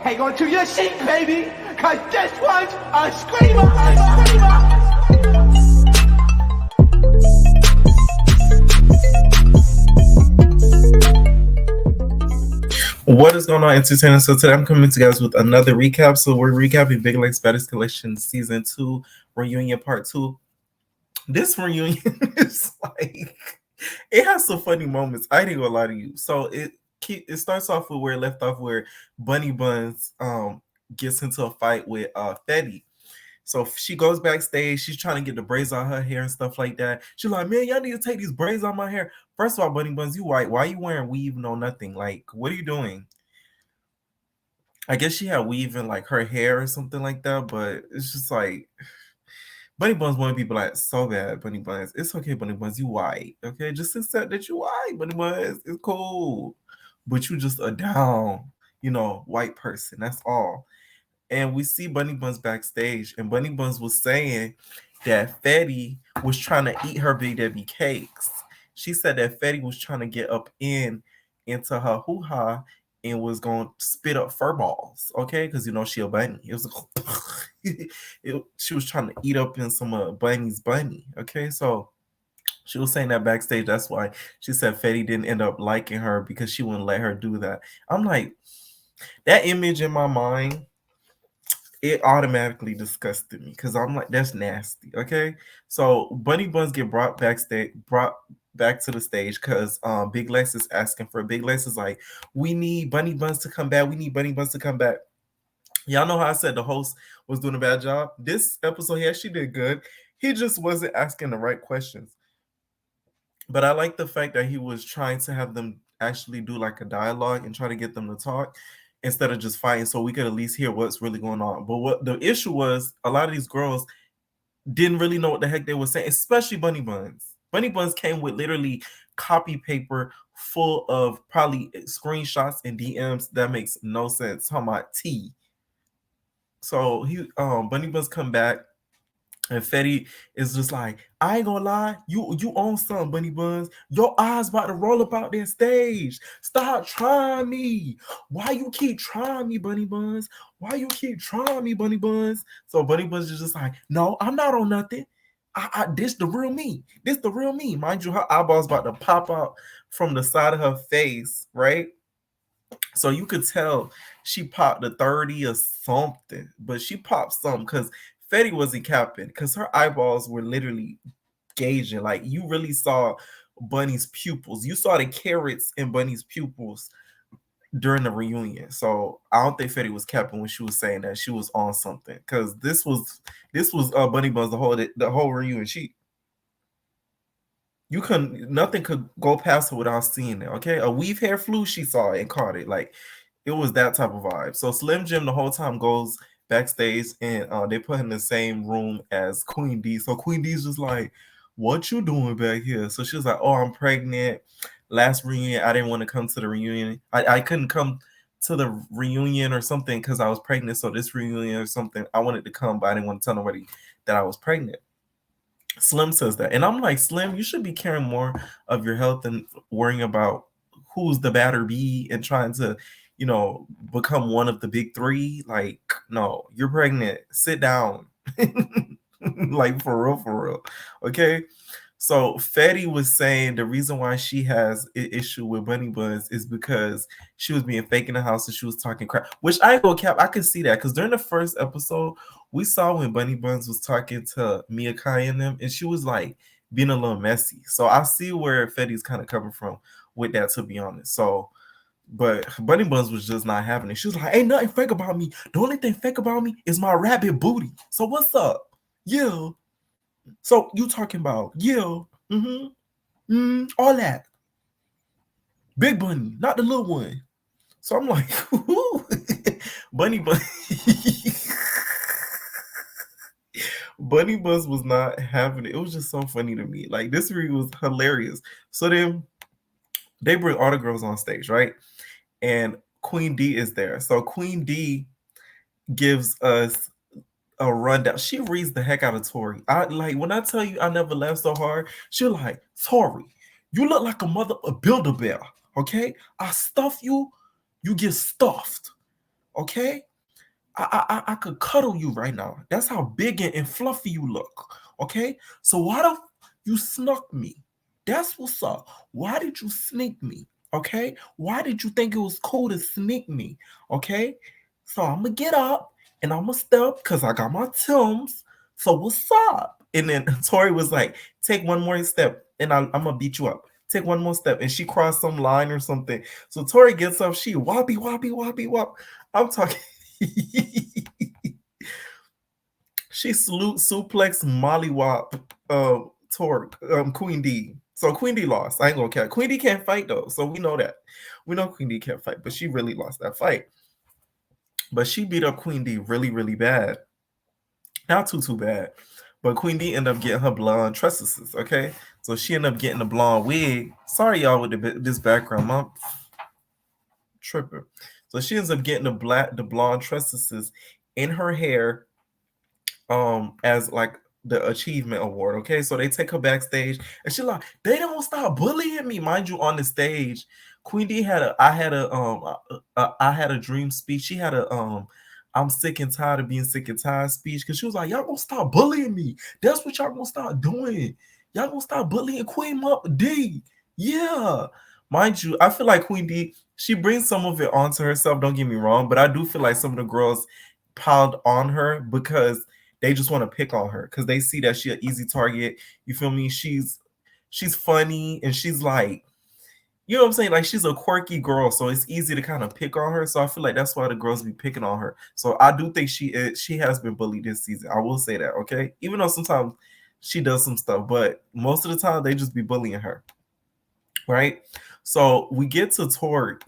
hang on to your seat, baby, cause this one's a screamer. What is going on, entertainers? So today I'm coming to you guys with another recap. So we're recapping Big Legs Baddies Collection Season 2 Reunion Part 2. This reunion is like, it has some funny moments. I ain't gonna lie to you. So it starts off with where it left off, where Bunny Buns gets into a fight with Fetty. So she goes backstage. She's trying to get the braids on her hair and stuff like that. She's like, man, y'all need to take these braids on my hair. First of all, Bunny Buns, you white. Why are you wearing weave? No, nothing. Like, what are you doing? I guess she had weave in like her hair or something like that. But it's just like, Bunny Buns want people like so bad. Bunny Buns, it's okay, Bunny Buns, you white. Okay, just accept that you white. Bunny Buns, it's cool. But you just a down, white person. That's all. And we see Bunny Buns backstage, and Bunny Buns was saying that Fetty was trying to eat her Big Debbie cakes. She said that Fetty was trying to get up into her hoo-ha and was going to spit up fur balls, okay? Because, she a bunny. It was she was trying to eat up in some Bunny's bunny, okay? So she was saying that backstage. That's why she said Fetty didn't end up liking her, because she wouldn't let her do that. I'm like, that image in my mind, it automatically disgusted me, because I'm like, that's nasty. Okay, so Bunny Buns get brought back to the stage because Big Lex is asking for. Big Lex is like, we need Bunny Buns to come back. We need Bunny Buns to come back. Y'all know how I said the host was doing a bad job? This episode, he actually did good. He just wasn't asking the right questions. But I like the fact that he was trying to have them actually do like a dialogue and try to get them to talk instead of just fighting, so we could at least hear what's really going on. But what the issue was, a lot of these girls didn't really know what the heck they were saying, especially Bunny Buns. Bunny Buns came with literally copy paper full of probably screenshots and DMs that makes no sense. Talking about tea. So Bunny Buns come back, and Fetty is just like, I ain't gonna lie, you own something, Bunny Buns. Your eyes about to roll up out that stage. Stop trying me. Why you keep trying me, Bunny Buns? Why you keep trying me, Bunny Buns? So Bunny Buns is just like, no, I'm not on nothing. This the real me. This the real me. Mind you, her eyeballs about to pop out from the side of her face, right? So you could tell she popped a 30 or something, but she popped something because Fetty wasn't capping, because her eyeballs were literally gauging. Like, you really saw Bunny's pupils. You saw the carrots in Bunny's pupils during the reunion. So I don't think Fetty was capping when she was saying that she was on something, because this was Bunny Buns the whole reunion. Nothing could go past her without seeing it. Okay, a weave hair flew, she saw it and caught it. Like, it was that type of vibe. So Slim Jim the whole time goes backstage, and they put him in the same room as Queen D. So Queen D's just like, what you doing back here? So she was like, oh, I'm pregnant. Last reunion, I didn't want to come to the reunion. I couldn't come to the reunion or something because I was pregnant. So this reunion or something, I wanted to come, but I didn't want to tell nobody that I was pregnant. Slim says that. And I'm like, Slim, you should be caring more of your health and worrying about who's the batter be and trying to, become one of the big three. Like, no, you're pregnant. Sit down. Like, for real. Okay. So Fetty was saying the reason why she has an issue with Bunny Buns is because she was being fake in the house and she was talking crap. Which I ain't gonna cap. I could see that, because during the first episode, we saw when Bunny Buns was talking to Mia Kai and them, and she was like being a little messy. So I see where Fetty's kind of coming from with that, to be honest. So, but Bunny Buns was just not having it. She was like, ain't nothing fake about me. The only thing fake about me is my rabbit booty. So what's up? Yeah. So you talking about, yeah, all that. Big Bunny, not the little one. So I'm like, Bunny. Bunny Buzz was not having it. It was just so funny to me. Like, this read was hilarious. So then they bring all the girls on stage, right? And Queen D is there. So Queen D gives us a rundown. She reads the heck out of Tori. When I tell you I never laughed so hard, she's like, Tori, you look like a Build-A-Bear, okay? I stuff you, you get stuffed. Okay, I could cuddle you right now. That's how big and fluffy you look. Okay, so why the you snuck me? That's what's up. Why did you sneak me? Okay, why did you think it was cool to sneak me? Okay, so I'm gonna get up and I'm gonna step because I got my Tims. So what's up? And then Tori was like, take one more step and I'm gonna beat you up. Take one more step. And she crossed some line or something. So Tori gets up, she woppy, woppy, woppy, wop. I'm talking. She suplex mollywop Torque Queen D. So Queen D lost. I ain't gonna care. Queen D can't fight though, so we know that. We know Queen D can't fight, but she really lost that fight. But she beat up Queen D really, really bad. Not too bad. But Queen D ended up getting her blonde tresses. Okay, so she ended up getting a blonde wig. Sorry y'all with this background, I'm tripping. So she ends up getting the blonde tresses in her hair as like the achievement award. Okay, so they take her backstage and she's like, they don't stop bullying me. Mind you, on the stage, Queen D had a I had a dream speech. She had a I'm sick and tired of being sick and tired speech because she was like, y'all gonna stop bullying me. That's what y'all gonna start doing. Y'all gonna stop bullying Queen D. Yeah. Mind you, I feel like Queen D, she brings some of it onto herself, don't get me wrong, but I do feel like some of the girls piled on her because they just want to pick on her because they see that she's an easy target. You feel me? She's funny and she's like, you know what I'm saying? Like she's a quirky girl, so it's easy to kind of pick on her. So I feel like that's why the girls be picking on her. So I do think she has been bullied this season. I will say that, okay? Even though sometimes she does some stuff, but most of the time they just be bullying her, right? So we get to Jayla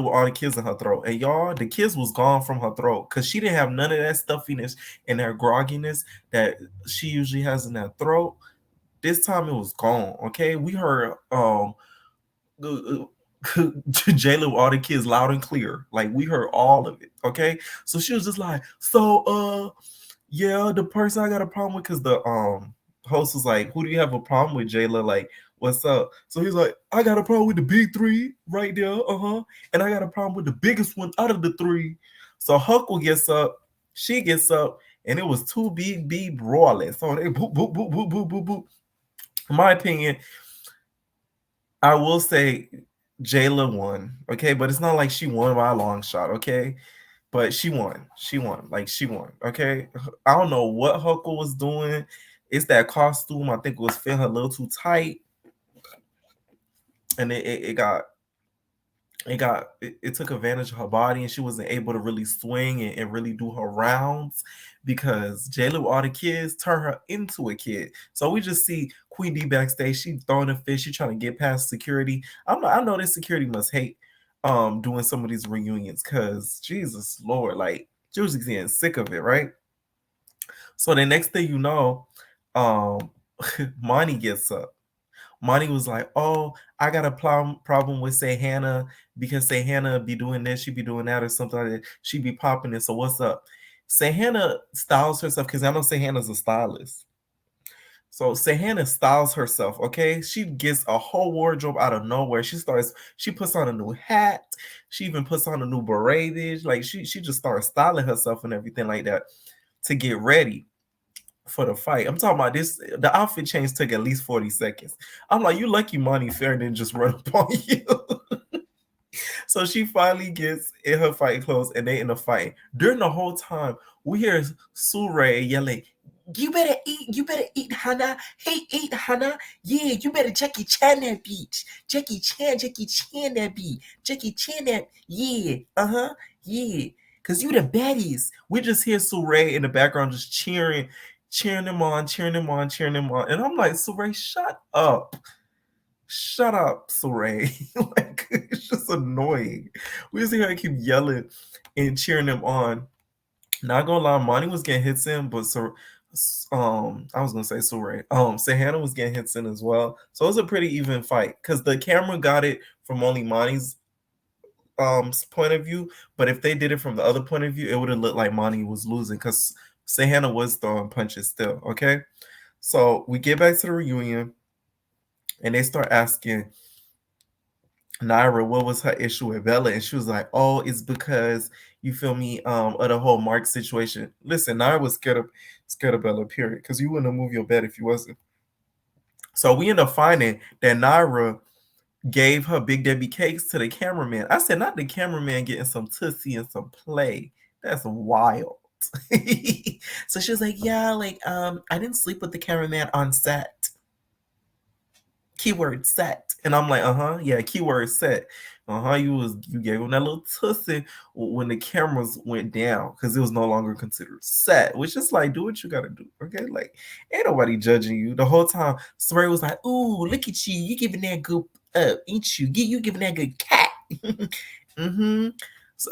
with all the kids in her throat. And y'all, the kids was gone from her throat because she didn't have none of that stuffiness and that grogginess that she usually has in that throat. This time it was gone. Okay. We heard Jayla with all the kids loud and clear. Like we heard all of it. Okay. So she was just like, yeah, the person I got a problem with, because the host was like, who do you have a problem with, Jayla? Like, what's up? So he's like, I got a problem with the big three right there, and I got a problem with the biggest one out of the three. So Huckle gets up, she gets up, and it was two big B brawling. So they boop, boop, boop, boop, boop, boop, boop. In my opinion, I will say Jayla won, okay? But it's not like she won by a long shot, okay? But she won. She won. Like she won. Okay. I don't know what Huckle was doing. It's that costume. I think it was fitting her a little too tight. And it took advantage of her body and she wasn't able to really swing and really do her rounds because Jayla with all the kids turned her into a kid. So we just see Queen D backstage. She throwing a fish. She trying to get past security. I know this security must hate doing some of these reunions because Jesus Lord, like she was just getting sick of it, right? So the next thing you know, Monty gets up. Monty was like, "Oh, I got a problem with say Hannah because say Hannah be doing this, she be doing that, or something like that. She be popping it. So what's up?" Say Hannah styles herself because I know say Hannah's a stylist. So say Hannah styles herself. Okay, she gets a whole wardrobe out of nowhere. She puts on a new hat. She even puts on a new beret. Bitch. Like she just starts styling herself and everything like that to get ready for the fight. I'm talking about this. The outfit change took at least 40 seconds. I'm like, you lucky Monty Fair didn't just run up on you. So she finally gets in her fighting clothes and they in a fight. During the whole time, we hear Surrey yelling, you better eat, Hannah. Hey, eat, Hannah. Yeah, you better Jackie Chan that beach. Jackie Chan that beat. Jackie Chan that, yeah, yeah. Cause you the baddies. We just hear Surrey in the background just cheering them on, cheering them on, cheering them on. And I'm like, Surrey, shut up. Shut up, Surrey. Like, it's just annoying. We just hear her keep yelling and cheering them on. Not gonna lie, Monty was getting hits in, but I was gonna say Surrey. Sahana was getting hits in as well. So it was a pretty even fight because the camera got it from only Monty's point of view, but if they did it from the other point of view, it would have looked like Monty was losing because Sahana was throwing punches still. Okay, so we get back to the reunion, and they start asking Naira what was her issue with Bella, and she was like, "Oh, it's because you feel me, of the whole Mark situation." Listen, Naira was scared of Bella, period, because you wouldn't have moved your bed if you wasn't. So we end up finding that Naira gave her Big Debbie cakes to the cameraman. I said, not the cameraman getting some tussie and some play. That's wild. So she was like, yeah, like, I didn't sleep with the cameraman on set. Keyword set. And I'm like, yeah, keyword set. You gave him that little tussie when the cameras went down because it was no longer considered set, which is like, do what you gotta do. Okay. Like, ain't nobody judging you. The whole time Spray was like, ooh, look at you. You giving that good ain't you? You giving that good cat. Mm-hmm. So,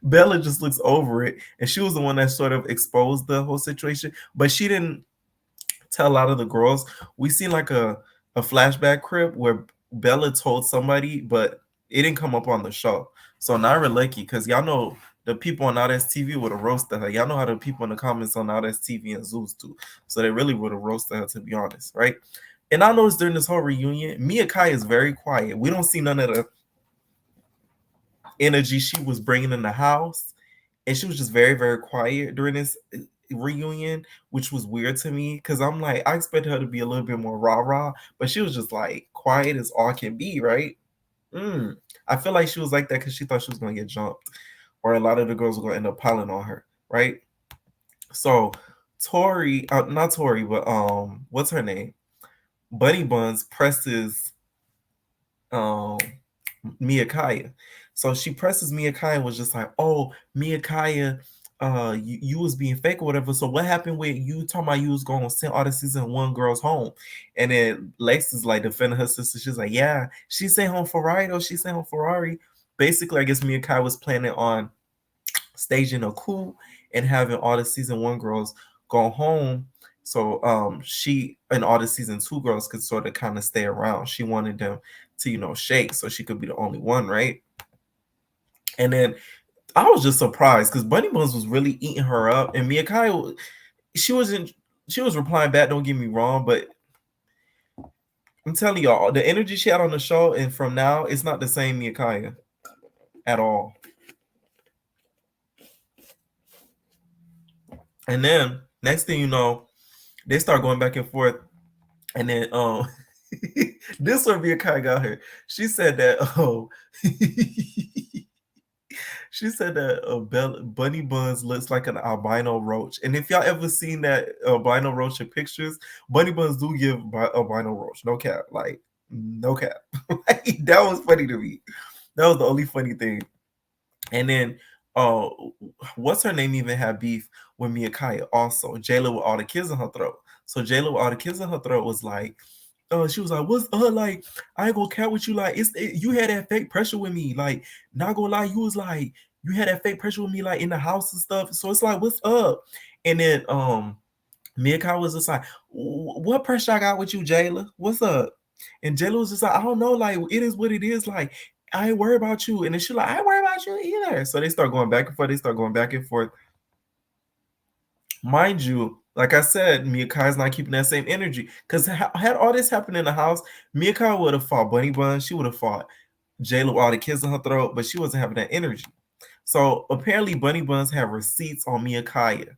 Bella just looks over it, and she was the one that sort of exposed the whole situation, but she didn't tell a lot of the girls. We seen like a flashback clip where Bella told somebody, but it didn't come up on the show. So Naira lucky because y'all know the people on Out TV would have roasted her. Y'all know how the people in the comments on Out TV and Zeus do. So they really would have roasted her, to be honest, right? And I noticed during this whole reunion, Mia Kai is very quiet. We don't see none of the energy she was bringing in the house, and she was just very, very quiet during this reunion, which was weird to me because I'm like, I expected her to be a little bit more rah-rah, but she was just like quiet as all can be, right? I feel like she was like that because she thought she was going to get jumped, or a lot of the girls were going to end up piling on her, right? So Tori, not Tori, but what's her name? Bunny Buns presses um Miyakaya. So she presses Miyakaya and was just like, oh, Miyakaya, you was being fake or whatever. So what happened with you talking about you was going to send all the season one girls home? And then Lex is like defending her sister. She's like, yeah, she sent home Ferrari though. She sent home Ferrari. Basically, I guess Miyakaya was planning on staging a coup and having all the season one girls go home. So she and all the season two girls could sort of kind of stay around. She wanted them to, shake so she could be the only one, right? And then I was just surprised because Bunny Buns was really eating her up, and Mia Kai, she was replying back. Don't get me wrong, but I'm telling y'all, the energy she had on the show and from now, it's not the same Mia Kai at all. And then next thing you know, they start going back and forth, and then this one Mia Kai got her. She said that she said that Bunny Buns looks like an albino roach. And if y'all ever seen that albino roach in pictures, Bunny Buns do give albino roach. No cap. Like, no cap. Like, that was funny to me. That was the only funny thing. And then, what's her name even had beef with Mia Kaya also. Jayla with all the kids in her throat. So Jayla with all the kids in her throat was like, she was like, what's like, I ain't gonna care with you, like you had that fake pressure with me, like, not gonna lie, you was like, you had that fake pressure with me, like in the house and stuff. So it's like, what's up? And then Mia Kai was just like, what pressure I got with you, Jayla? What's up? And Jayla was just like, I don't know, like it is what it is, like I ain't worried about you. And then she like, I ain't worried about you either. So they start going back and forth. They start going back and forth. Mind you, like I said, Miyakai's not keeping that same energy. Because had all this happened in the house, Miyakai would have fought Bunny Bun. She would have fought Jayla with all the kids in her throat, but she wasn't having that energy. So apparently Bunny Buns have receipts on Miyakaya.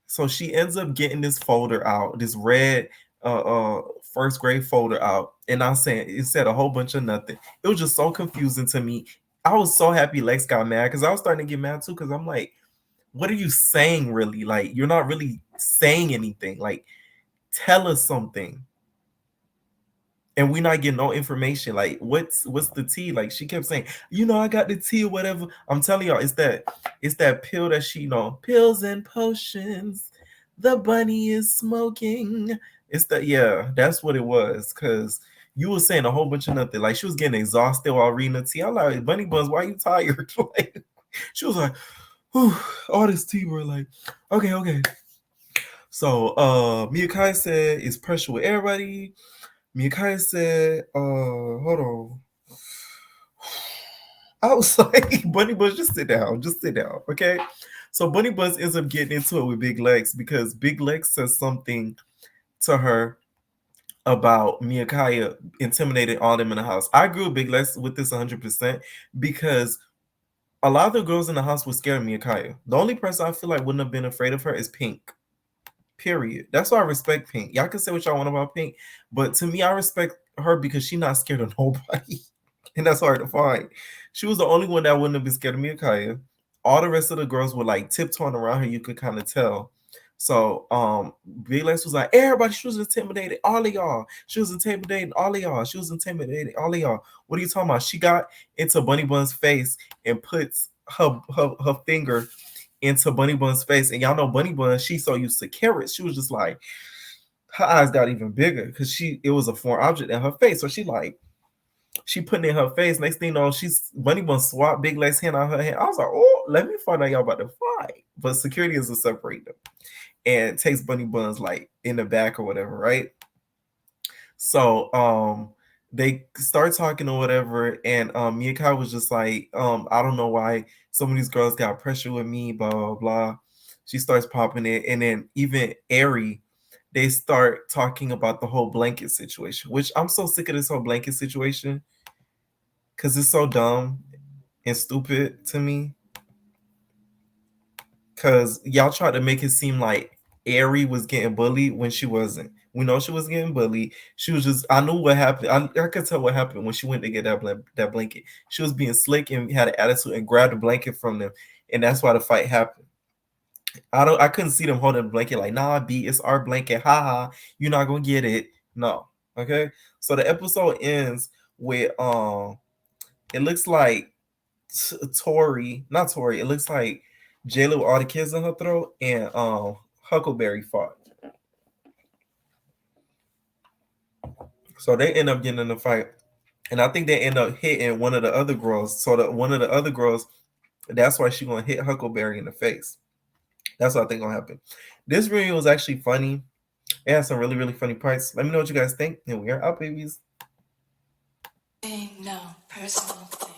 So she ends up getting this folder out, this red first grade folder out. And I'm saying it said a whole bunch of nothing. It was just so confusing to me. I was so happy Lex got mad because I was starting to get mad too, because I'm like, what are you saying really? Like, you're not really saying anything. Like, tell us something. And we not getting no information. Like, what's the tea? Like, she kept saying, I got the tea or whatever. I'm telling y'all, it's that pill that she pills and potions. The bunny is smoking. It's that, yeah, that's what it was. Cause you were saying a whole bunch of nothing. Like, she was getting exhausted while reading the tea. I'm like, Bunny Buns, why are you tired? Like, she was like, all this tea, bro. Like, okay. So Miyakai said it's pressure with everybody. Miyakai said, hold on. I was like, Bunny Buzz, just sit down, okay? So Bunny Buzz ends up getting into it with Big Lex because Big Lex says something to her about Miyakaya intimidating all them in the house. I agree with Big Lex with this 100% because a lot of the girls in the house were scared of Miyakaya. The only person I feel like wouldn't have been afraid of her is Pink. Period. That's why I respect Pink. Y'all can say what y'all want about Pink, but to me, I respect her because she's not scared of nobody. And that's hard to find. She was the only one that wouldn't have been scared of Miyakaya. All the rest of the girls were like tiptoeing around her, you could kind of tell. So Big Lex was like, everybody, she was intimidated, all of y'all. She was intimidating all of y'all. She was intimidating all of y'all. What are you talking about? She got into Bunny Bun's face and puts her finger into Bunny Bun's face. And y'all know Bunny Bun, she's so used to carrots. She was just like, her eyes got even bigger because it was a foreign object in her face. So she putting it in her face. Next thing you know, Bunny Bun swapped Big Legs hand out her hand. I was like, oh, let me find out y'all about to fight. But security is to separate them and takes Bunny Buns like in the back or whatever, right? So they start talking or whatever, and Miyako was just like, I don't know why some of these girls got pressure with me, blah blah blah. She starts popping it, and then even Ari, they start talking about the whole blanket situation, which I'm so sick of this whole blanket situation because it's so dumb and stupid to me. Because y'all tried to make it seem like Ari was getting bullied when she wasn't. We know she was getting bullied. She was just, I knew what happened. I could tell what happened when she went to get that blanket. She was being slick and had an attitude and grabbed the blanket from them. And that's why the fight happened. I couldn't see them holding the blanket like, nah, B, it's our blanket. Haha, you're not gonna get it. No. Okay. So the episode ends with it looks like Tori, it looks like Jayla with all the kids in her throat and Huckleberry fought. So they end up getting in a fight. And I think they end up hitting one of the other girls. So that one of the other girls, that's why she's gonna hit Huckleberry in the face. That's what I think gonna happen. This video was actually funny. It has some really, really funny parts. Let me know what you guys think. And we are out, babies. No personal thing.